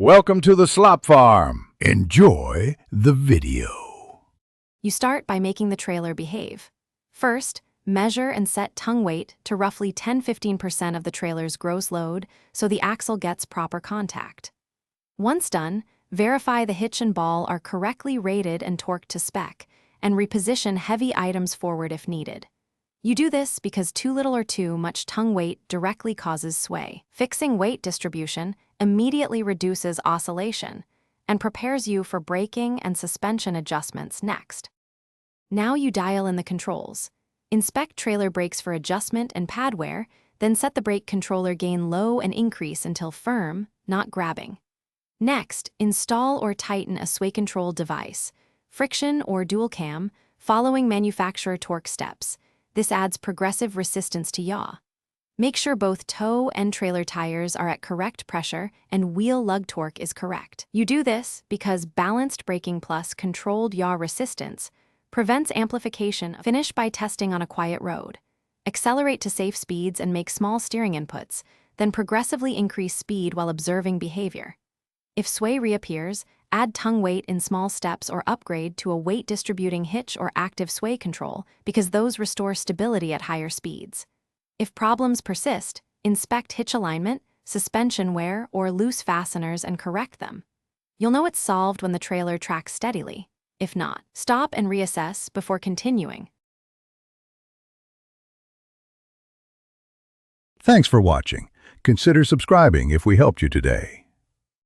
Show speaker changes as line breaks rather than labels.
Welcome to the Slop Farm. Enjoy the video.
You start by making the trailer behave. First, measure and set tongue weight to roughly 10–15% of the trailer's gross load so the axle gets proper contact. Once done, verify the hitch and ball are correctly rated and torqued to spec, and reposition heavy items forward if needed. You do this because too little or too much tongue weight directly causes sway. Fixing weight distribution immediately reduces oscillation and prepares you for braking and suspension adjustments next. Now you dial in the controls. Inspect trailer brakes for adjustment and pad wear, then set the brake controller gain low and increase until firm, not grabbing. Next, install or tighten a sway control device, friction or dual cam, following manufacturer torque steps. This adds progressive resistance to yaw. Make sure both toe and trailer tires are at correct pressure and wheel lug torque is correct. You do this because balanced braking plus controlled yaw resistance prevents amplification. Finish by testing on a quiet road. Accelerate to safe speeds and make small steering inputs, then progressively increase speed while observing behavior. If sway reappears, add tongue weight in small steps or upgrade to a weight-distributing hitch or active sway control because those restore stability at higher speeds. If problems persist, inspect hitch alignment, suspension wear, or loose fasteners and correct them. You'll know it's solved when the trailer tracks steadily. If not, stop and reassess before continuing.
Thanks for watching. Consider subscribing if we helped you today.